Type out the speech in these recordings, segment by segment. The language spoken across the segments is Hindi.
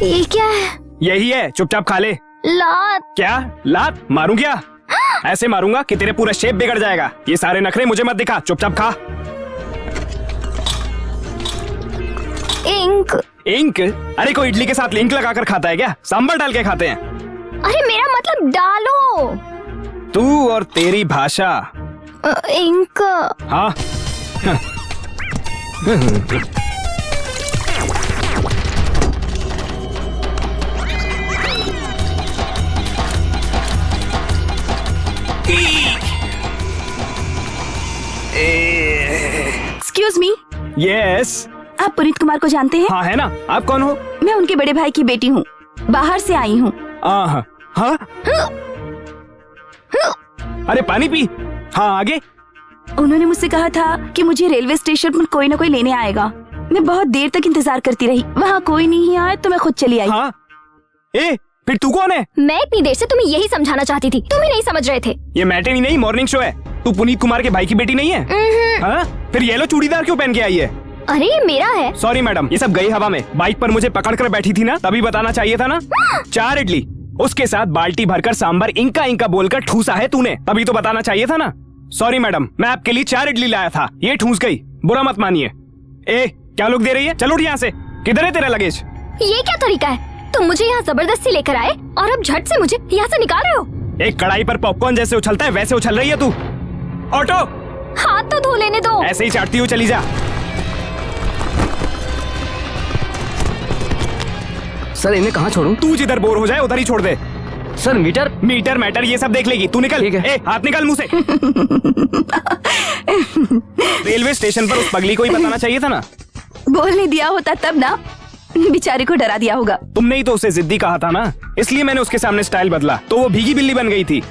ये क्या है? यही है, चुपचाप खा ले। लात। क्या लात? मारूं क्या? ऐसे मारूंगा कि तेरे पूरा शेप बिगड़ जाएगा। ये सारे नखरे मुझे मत दिखा, चुपचाप खा। इंक। इंक? अरे कोई इडली के साथ इंक लगाकर खाता है क्या? सांभर डाल के खाते हैं। अरे मेरा मतलब डालो। तू और तेरी भाषा। इंक। हाँ। Excuse me, yes. आप पुनीत कुमार को जानते हैं? हाँ है ना। आप कौन हो? मैं उनके बड़े भाई की बेटी हूँ, बाहर से आई हूँ। हाँ। अरे पानी पी। हाँ आगे। उन्होंने मुझसे कहा था कि मुझे रेलवे स्टेशन पर कोई ना कोई लेने आएगा। मैं बहुत देर तक इंतजार करती रही, वहाँ कोई नहीं आया तो मैं खुद चली आई। हाँ? ए, फिर तू कौन है? मैं इतनी देर से तुम्हें यही समझाना चाहती थी, तुम ही नहीं समझ रहे थे। ये मैटिनी नहीं, मॉर्निंग शो है। तू पुनीत कुमार के भाई की बेटी नहीं है? हाँ? फिर येलो चूड़ीदार क्यों पहन के आई है? अरे ये मेरा है। सॉरी मैडम, ये सब गई हवा में। बाइक पर मुझे पकड़ कर बैठी थी ना, तभी बताना चाहिए था ना। 4 इडली, उसके साथ बाल्टी भरकर सांभर इंका इंका बोलकर ठूसा है तूने, तभी तो बताना चाहिए था ना। सॉरी मैडम, मैं आपके लिए 4 इडली लाया था, ये ठूस गई। बुरा मत मानिए। ए, क्या लोग दे रही है? चलो उठ यहाँ से। किधर है तेरा लगेज? ये क्या तरीका है? तुम मुझे यहाँ जबरदस्ती लेकर आए और अब झट से मुझे यहाँ से निकाल रहे हो। एक कढ़ाई पर पॉपकॉर्न जैसे उछलता है वैसे उछल रही है तू। ऑटो। हाथ तो धो लेने दो। ऐसे ही चाटती हुई चली जा। सर इन्हें कहाँ छोड़ूं? तू जिधर बोर हो जाए उधर ही छोड़ दे। सर मीटर मैटर ये सब देख लेगी, तू निकल। ए, हाथ निकाल मुंह से। रेलवे स्टेशन पर उस पगली को ही बताना चाहिए था ना। बोलने दिया होता तब ना, बेचारे को डरा दिया होगा। तुमने ही तो उसे जिद्दी कहा था ना, इसलिए मैंने उसके सामने स्टाइल बदला, तो वो भीगी बिल्ली बन गई थी।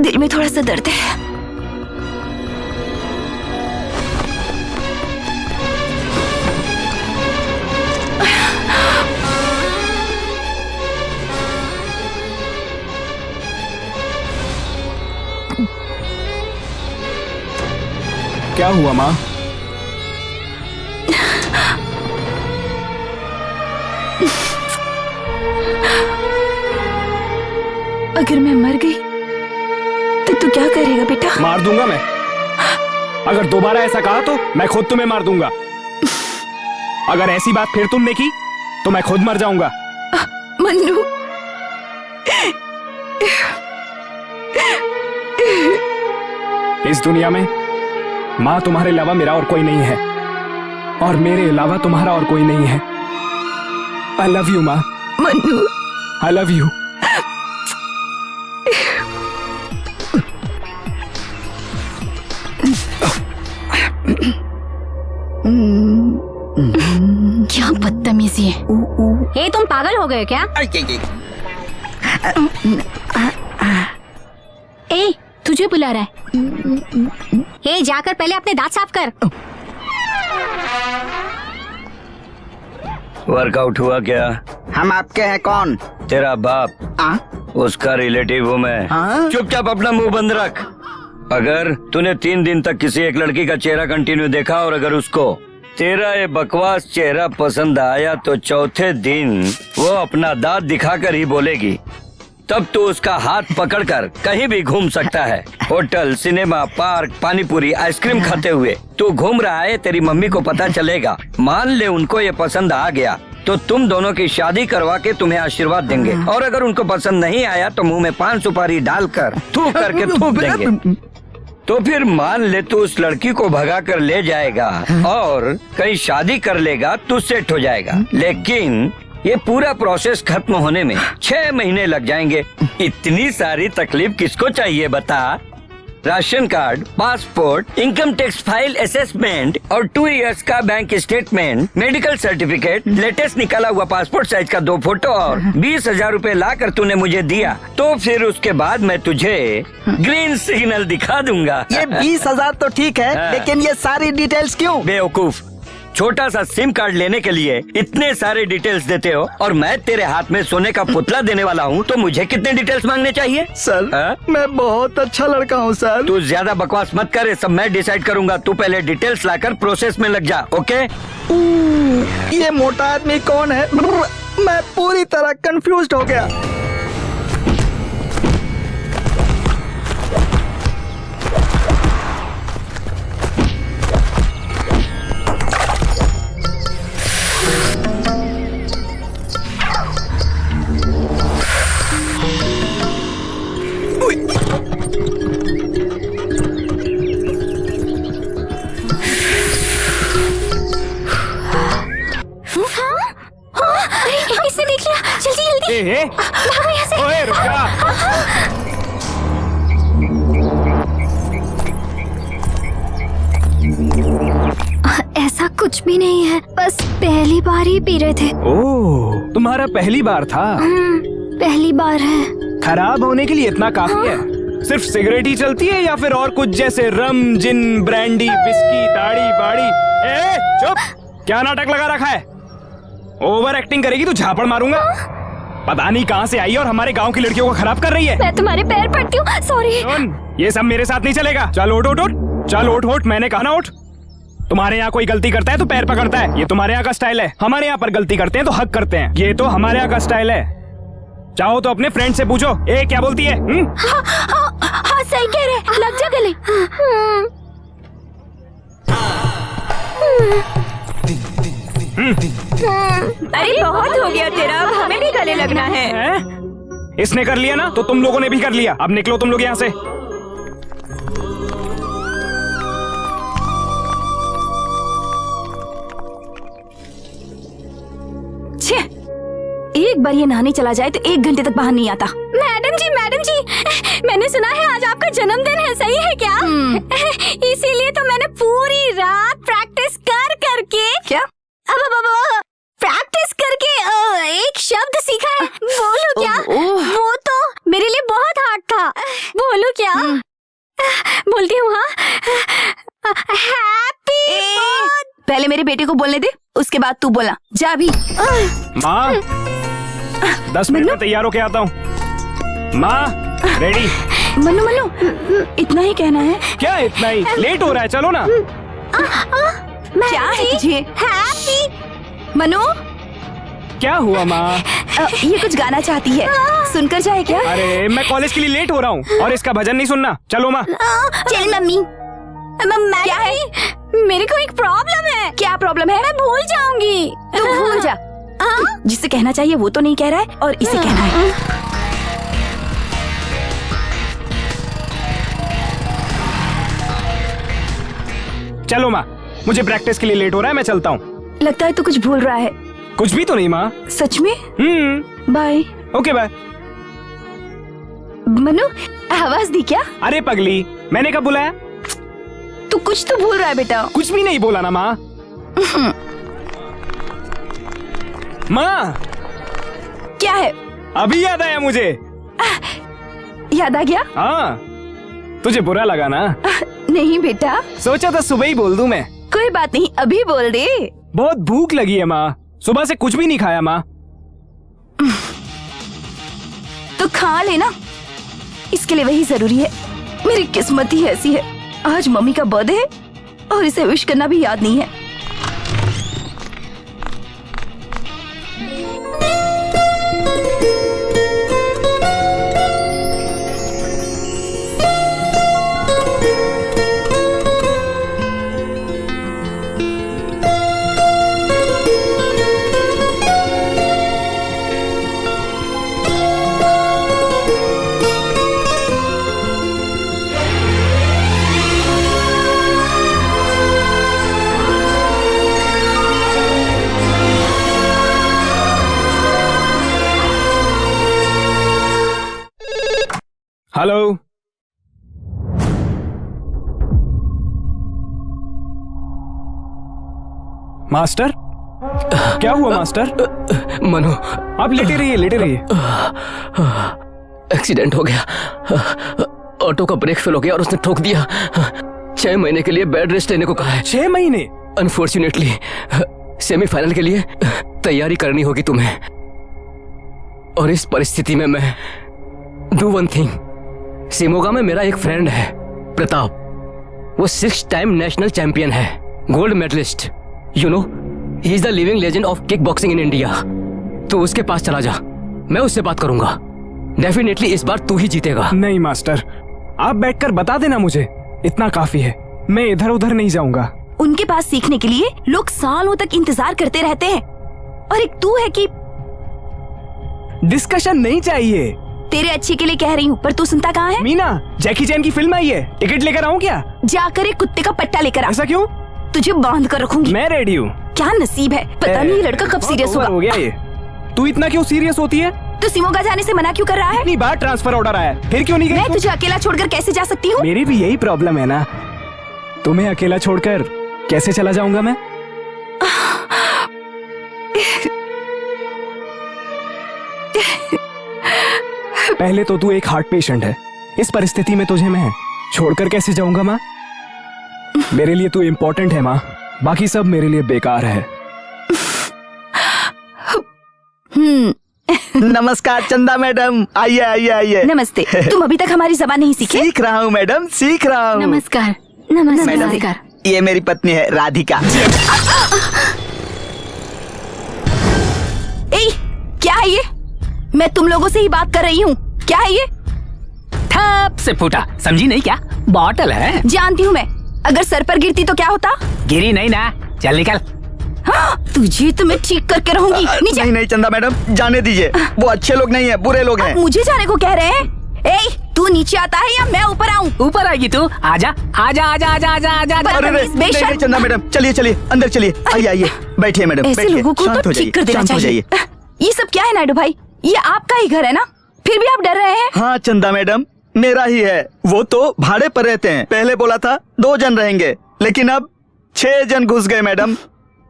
दिल में थोड़ा सा दर्द है। क्या हुआ माँ? अगर मैं मर गई तो तू क्या करेगा बेटा? मार दूंगा मैं। अगर दोबारा ऐसा कहा तो मैं खुद तुम्हें मार दूंगा। अगर ऐसी बात फिर तुमने की तो मैं खुद मर जाऊंगा। मन्नू, इस दुनिया में माँ तुम्हारे अलावा मेरा और कोई नहीं है, और मेरे अलावा तुम्हारा और कोई नहीं है। आई लव यू माँ। Mannu, I love you. क्या बदतमीजी है। ए, तुम पागल हो गए क्या? ए, तुझे बुला रहा है। ए, जाकर पहले अपने दांत साफ कर। वर्कआउट हुआ क्या? हम आपके हैं कौन? तेरा बाप। उसका रिलेटिव हूँ मैं। चुपचाप अपना मुंह बंद रख। अगर तूने 3 दिन तक किसी एक लड़की का चेहरा कंटिन्यू देखा और अगर उसको तेरा ये बकवास चेहरा पसंद आया तो चौथे दिन वो अपना दांत दिखाकर ही बोलेगी, तब तो उसका हाथ पकड़कर कहीं भी घूम सकता है। Hotel, cinema, park, panipuri, ice cream खाते हुए तू घूम रहा है, तेरी मम्मी को पता चलेगा। मान ले उनको ये पसंद आ गया तो तुम दोनों की शादी करवा के तुम्हें आशीर्वाद देंगे, और अगर उनको पसंद नहीं आया तो मुंह में 5 सुपारी डालकर थूक करके थूक देंगे। तो फिर मान ले तू उस लड़की को भगा कर ले जाएगा और कहीं शादी कर लेगा तो सेट हो जाएगा, लेकिन ये पूरा प्रोसेस खत्म होने में 6 महीने लग जाएंगे। इतनी सारी तकलीफ किसको चाहिए बता? Ration card, passport, income tax file assessment और 2 इयर्स का bank statement, medical certificate, latest निकाला हुआ पासपोर्ट साइज का 2 फोटो और 20,000 रूपए ला कर तूने मुझे दिया, तो फिर उसके बाद मैं तुझे ग्रीन सिग्नल दिखा दूंगा। ये 20,000 तो ठीक है, लेकिन ये सारी डिटेल्स क्यों? बेवकूफ, छोटा सा सिम कार्ड लेने के लिए इतने सारे डिटेल्स देते हो, और मैं तेरे हाथ में सोने का पुतला देने वाला हूँ, तो मुझे कितने डिटेल्स मांगने चाहिए? सर मैं बहुत अच्छा लड़का हूँ सर। तू ज्यादा बकवास मत कर, ये सब मैं डिसाइड करूंगा। तू पहले डिटेल्स लाकर प्रोसेस में लग जा, ओके? ये मोटा आदमी कौन है? मैं पूरी तरह कंफ्यूज्ड हो गया। इसने देख लिया, जल्दी जल्दी ए, भागो यहाँ से। ओए रुक जा। ऐसा कुछ भी नहीं है, बस पहली बार ही पी रहे थे। ओह, तुम्हारा पहली बार था। पहली बार है। खराब होने के लिए इतना काफी है? सिर्फ सिगरेट ही चलती है या फिर और कुछ, जैसे रम, जिन, ब्रांडी, विस्की, दाढ़ी बाड़ी? ए चुप, क्या नाटक लगा रखा है? ओवर एक्टिंग करेगी तो झापड़ मारूंगा। पता नहीं कहाँ से आई और हमारे गांव की लड़कियों को खराब कर रही है। मैं तुम्हारे पैर पड़ती हूँ, सॉरी। सुन, ये सब मेरे साथ नहीं चलेगा। चल उठ उठ उठ, चल उठ उठ, मैंने कहा ना उठ। तुम्हारे यहाँ कोई गलती करता है तो पैर पकड़ता है, ये तुम्हारे यहाँ का स्टाइल है। हमारे यहाँ पर गलती करते हैं तो हक करते हैं, ये तो हमारे यहाँ का स्टाइल है। चाहो तो अपने फ्रेंड से पूछो, ए क्या बोलती है? हाँ सही कह रहे, लग जा गले। अरे बहुत हो गया तेरा, अब हमें भी गले लगना है। हैं? इसने कर लिया ना तो तुम लोगों ने भी कर लिया। अब निकलो तुम लोग यहाँ से। छे, एक बार ये नहाने चला जाए तो 1 घंटे तक बाहर नहीं आता। मैडम जी, मैंने सुना है आज आपका जन्मदिन है, सही है क्या? इसीलिए तो मैंने पूरी रात प्रैक्टिस कर करके क्या? अब प्रैक्टिस करके एक शब्द सीखा है। बोलो क्या? वो तो मेरे लिए बहुत हार्ड था। बोलो क्या? बोलती हूँ हाँ, हैप्पी। पहले मेरे बेटे को बोलने दे, उसके बाद तू बोला। जा भी। माँ 10 मिनट में तैयार होके आता हूँ। माँ रेडी? मनु इतना ही कहना है? क्या इतना ही? लेट हो रहा है, चलो ना। क्या है तुझे? हैप्पी। मनु, क्या हुआ माँ? ये कुछ गाना चाहती है, सुनकर जाए क्या? अरे मैं कॉलेज के लिए लेट हो रहा हूँ और इसका भजन नहीं सुनना। चलो माँ। चल मम्मी। क्या है? मेरे को एक प्रॉब्लम है। क्या प्रॉब्लम है? मैं भूल जाऊंगी। तू भूल जा। जिसे कहना चाहिए वो तो नहीं कह रहा है और इसे कहना है। चलो माँ, मुझे प्रैक्टिस के लिए लेट हो रहा है, मैं चलता हूँ। लगता है तू कुछ भूल रहा है। कुछ भी तो नहीं माँ। सच में? बाय। Okay bye. मनु, आवाज दी क्या? अरे पगली, मैंने कब बुलाया? तू कुछ तो भूल रहा है बेटा। कुछ भी नहीं बोला ना माँ। माँ क्या है? अभी याद आया मुझे। याद आ गया? हाँ, तुझे बुरा लगा ना? नहीं बेटा, सोचा था सुबह ही बोल दूं मैं। कोई बात नहीं, अभी बोल दे। बहुत भूख लगी है माँ, सुबह से कुछ भी नहीं खाया माँ। तो खा लेना, इसके लिए वही जरूरी है। मेरी किस्मत ही ऐसी है, आज मम्मी का बर्थडे है और इसे विश करना भी याद नहीं है। Hello, master? क्या हुआ मास्टर? मनु, आप लेटे रहिए, लेटे रहिए। एक्सीडेंट हो गया। ऑटो का ब्रेक फेल हो गया और उसने ठोक दिया। 6 महीने के लिए बेड रेस्ट लेने को कहा है। 6 महीने? अनफॉर्चुनेटली सेमीफाइनल के लिए तैयारी करनी होगी तुम्हें, और इस परिस्थिति में मैं डू वन थिंग। शिमोगा में मेरा एक फ्रेंड है प्रताप, वो 6 टाइम नेशनल चैंपियन है, gold medallist. You know he is the living legend of kick boxing in India. तो उसके पास चला जा, मैं उससे बात करूंगा। डेफिनेटली इस बार तू ही जीतेगा। नहीं मास्टर, आप बैठकर बता देना मुझे, इतना काफी है। मैं इधर उधर नहीं जाऊंगा। उनके पास सीखने के लिए लोग सालों तक इंतजार करते रहते हैं, और एक तू है कि डिस्कशन नहीं चाहिए। तेरे अच्छे के लिए कह रही हूँ, पर तू सुनता कहाँ है? मीना, जैकी चैन की फिल्म आई है, टिकट लेकर आऊं क्या? जाकर एक कुत्ते का पट्टा लेकर आ, ऐसा क्यों? तुझे बांध कर रखूंगी। मैं रेडी हूँ। क्या नसीब है, पता नहीं ये लड़का कब सीरियस बहुत होगा। हो गया ये। तू इतना क्यों सीरियस होती है? तो शिमोगा जाने से मना क्यों कर रहा है? इतनी बार ट्रांसफर ऑर्डर आया, फिर क्यों नहीं गई? मैं तू? तुझे अकेला छोड़कर कैसे जा सकती हूँ? मेरी भी यही प्रॉब्लम है ना, तुम्हें अकेला छोड़कर कैसे चला जाऊंगा मैं? पहले तो तू एक हार्ट पेशेंट है, इस परिस्थिति में तुझे मैं छोड़कर कैसे जाऊंगा माँ? मेरे लिए तू इम्पोर्टेंट है माँ, बाकी सब मेरे लिए बेकार है। नमस्कार चंदा मैडम, आइए आइए आइए। नमस्ते। तुम अभी तक हमारी जबान नहीं सीखे? सीख रहा हूँ मैडम, सीख रहा हूँ। नमस्कार। मैडम, ये मेरी पत्नी है राधिका। ए, क्या है ये? मैं तुम लोगों से ही बात कर रही हूँ। क्या है ये? ठप से फूटा, समझी नहीं क्या? बॉटल है। जानती हूँ मैं, अगर सर पर गिरती तो क्या होता? गिरी नहीं ना, चल निकल। हाँ, तुझे तो मैं ठीक करके रहूंगी। नीचे। नहीं नहीं चंदा मैडम, जाने दीजिए, वो अच्छे लोग नहीं है, बुरे लोग हैं। अब मुझे जाने को कह रहे हैं? ए, तू नीचे आता है या मैं ऊपर आऊँ? ऊपर आएगी तू, आजा आजा आजा आजा आजा आजा आजा। अरे नहीं, नहीं, नहीं चंदा मैडम, चलिए चलिए अंदर चलिए, आइए आइए, बैठिए मैडम, ऐसे बैठिए, लोगों को शांत तो हो जाइए, ठीक कर देना शांत हो चाहिए। जाइए। ये सब क्या है नायडू भाई? ये आपका ही घर है ना, फिर भी आप डर रहे हैं? हाँ चंदा मैडम, मेरा ही है। वो तो भाड़े पर रहते हैं, पहले बोला था 2 जन रहेंगे, लेकिन अब 6 जन घुस गए मैडम।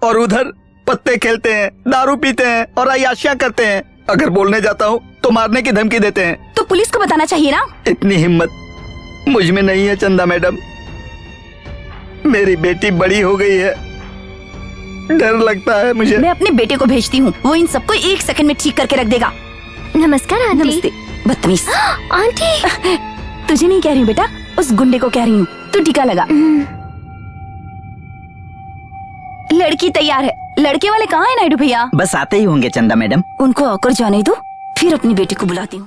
और उधर पत्ते खेलते हैं, दारू पीते हैं और अय्याशियां करते हैं। अगर बोलने जाता हूँ तो मारने की धमकी देते हैं। तो पुलिस को बताना चाहिए ना। इतनी हिम्मत मुझ में नहीं है चंदा मैडम। मेरी बेटी बड़ी हो गई है, डर लगता है मुझे। मैं अपने बेटे को भेजती हूँ, वो इन सबको 1 सेकंड में ठीक करके रख देगा। नमस्कार आंटी। नमस्ते। बदतमीज। आंटी, तुझे नहीं कह रही हूँ बेटा, उस गुंडे को कह रही हूँ। तू टीका लगा। लड़की तैयार है। लड़के वाले कहाँ है नायडू भैया? बस आते ही होंगे चंदा मैडम। उनको आकर जाने दो, फिर अपनी बेटी को बुलाती हूँ।